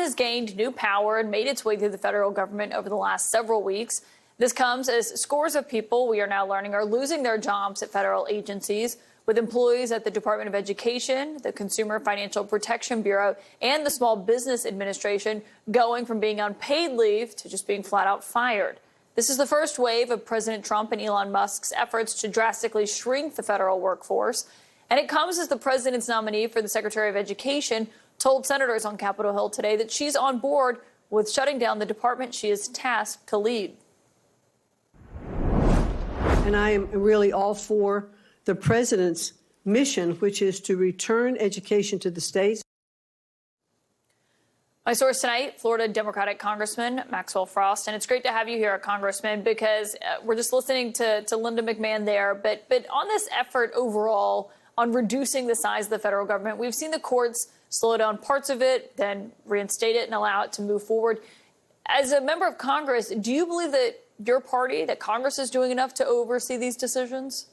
has gained new power and made its way through the federal government over the last several weeks. This comes as scores of people, we are now learning, are losing their jobs at federal agencies, with employees at the Department of Education, the Consumer Financial Protection Bureau, and the Small Business Administration going from being on paid leave to just being flat out fired. This is the first wave of President Trump and Elon Musk's efforts to drastically shrink the federal workforce. And it comes as the president's nominee for the Secretary of Education told senators on Capitol Hill today that she's on board with shutting down the department she is tasked to lead. And I am really all for the president's mission, which is to return education to the states. My source tonight, Florida Democratic Congressman Maxwell Frost. And it's great to have you here, Congressman, because we're just listening to Linda McMahon there. But on this effort overall on reducing the size of the federal government, we've seen the courts slow down parts of it, then reinstate it and allow it to move forward. As a member of Congress, do you believe that your party, that Congress is doing enough to oversee these decisions?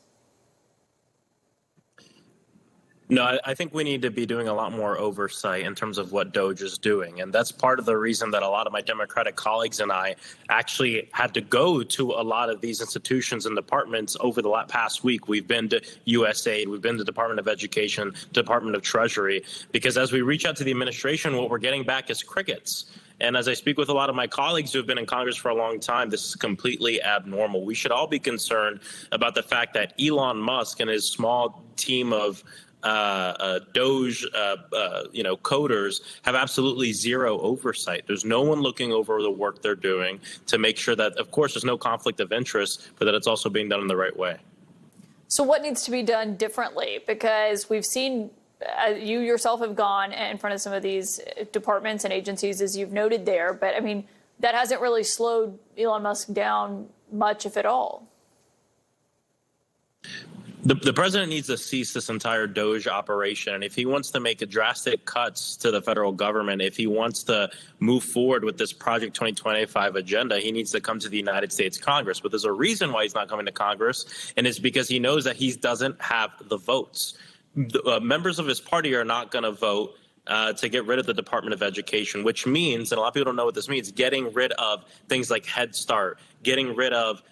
No, I think we need to be doing a lot more oversight in terms of what DOGE is doing. And that's part of the reason that a lot of my Democratic colleagues and I actually had to go to a lot of these institutions and departments over the past week. We've been to USAID, we've been to Department of Education, Department of Treasury, because as we reach out to the administration, what we're getting back is crickets. And as I speak with a lot of my colleagues who have been in Congress for a long time, this is completely abnormal. We should all be concerned about the fact that Elon Musk and his small team of DOGE, coders have absolutely zero oversight. There's no one looking over the work they're doing to make sure that, of course, there's no conflict of interest, but that it's also being done in the right way. So what needs to be done differently? Because we've seen you yourself have gone in front of some of these departments and agencies, as you've noted there. But I mean, that hasn't really slowed Elon Musk down much, if at all. The president needs to cease this entire DOGE operation. And if he wants to make drastic cuts to the federal government, if he wants to move forward with this Project 2025 agenda, he needs to come to the United States Congress. But there's a reason why he's not coming to Congress, and it's because he knows that he doesn't have the votes. Members of his party are not going to vote to get rid of the Department of Education, which means, and a lot of people don't know what this means, getting rid of things like Head Start, getting rid of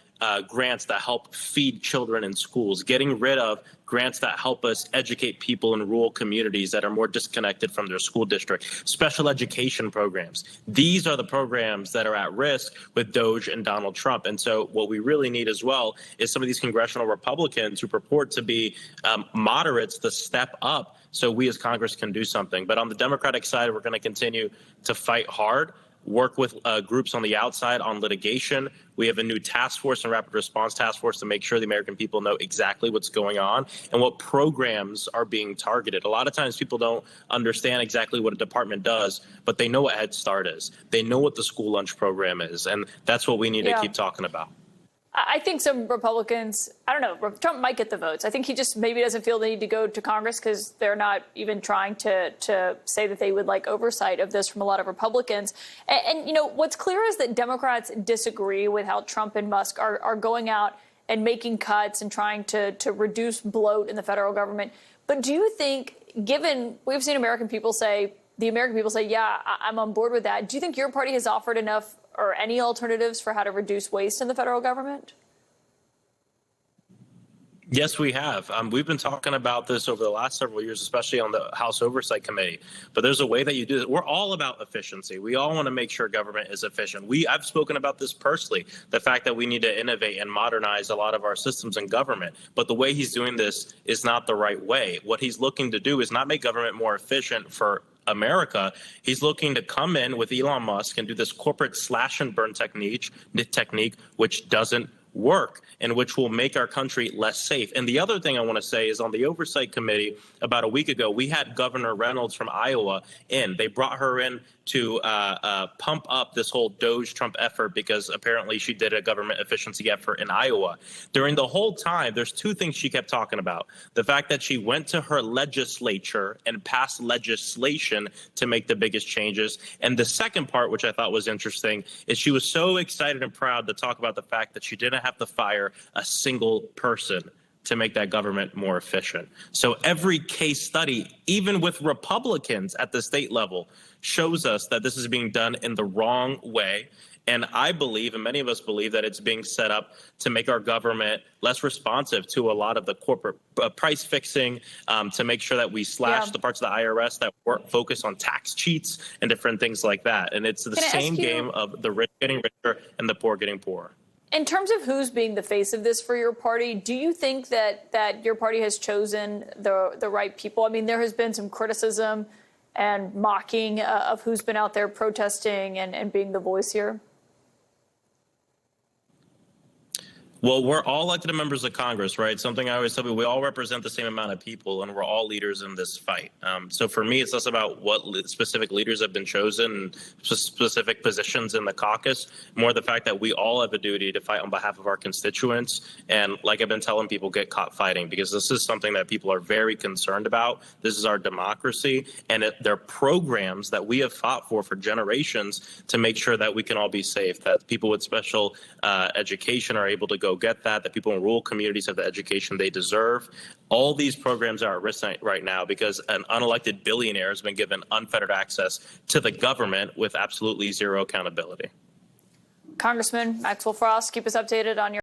grants that help feed children in schools, getting rid of grants that help us educate people in rural communities that are more disconnected from their school district, special education programs. These are the programs that are at risk with DOGE and Donald Trump. And so what we really need as well is some of these congressional Republicans who purport to be moderates to step up so we as Congress can do something. But on the Democratic side, we're going to continue to fight hard, work with groups on the outside on litigation. We have a new task force and rapid response task force to make sure the American people know exactly what's going on and what programs are being targeted. A lot of times people don't understand exactly what a department does, but they know what Head Start is. They know what the school lunch program is. And that's what we need to keep talking about. I think some Republicans, I don't know, Trump might get the votes. I think he just maybe doesn't feel the need to go to Congress because they're not even trying to say that they would like oversight of this from a lot of Republicans. And you know, what's clear is that Democrats disagree with how Trump and Musk are going out and making cuts and trying to reduce bloat in the federal government. But do you think, given we've seen the American people say, yeah, I'm on board with that. Do you think your party has offered enough or any alternatives for how to reduce waste in the federal government? Yes, we have. We've been talking about this over the last several years, especially on the House Oversight Committee. But there's a way that you do it. We're all about efficiency. We all want to make sure government is efficient. I've spoken about this personally, the fact that we need to innovate and modernize a lot of our systems in government. But the way he's doing this is not the right way. What he's looking to do is not make government more efficient for America. He's looking to come in with Elon Musk and do this corporate slash and burn technique, which doesn't work and which will make our country less safe. And the other thing I want to say is on the Oversight Committee about a week ago, we had Governor Reynolds from Iowa in. They brought her in to pump up this whole DOGE Trump effort because apparently she did a government efficiency effort in Iowa. During the whole time, there's two things she kept talking about. The fact that she went to her legislature and passed legislation to make the biggest changes. And the second part, which I thought was interesting, is she was so excited and proud to talk about the fact that she didn't have to fire a single person to make that government more efficient. So every case study, even with Republicans at the state level, shows us that this is being done in the wrong way. And I believe, and many of us believe, that it's being set up to make our government less responsive to a lot of the corporate price fixing, to make sure that we slash the parts of the IRS that focus on tax cheats and different things like that. And it's the same game of the rich getting richer and the poor getting poorer. In terms of who's being the face of this for your party, do you think that your party has chosen the right people? I mean, there has been some criticism and mocking of who's been out there protesting and being the voice here. Well, we're all elected members of Congress, right? Something I always tell people, we all represent the same amount of people, and we're all leaders in this fight. So for me, it's less about what specific leaders have been chosen, specific positions in the caucus, more the fact that we all have a duty to fight on behalf of our constituents. And like I've been telling people, get caught fighting, because this is something that people are very concerned about. This is our democracy, and they're programs that we have fought for generations to make sure that we can all be safe, that people with special education are able to go get that people in rural communities have the education they deserve. All these programs are at risk right now because an unelected billionaire has been given unfettered access to the government with absolutely zero accountability. Congressman Maxwell Frost, keep us updated on your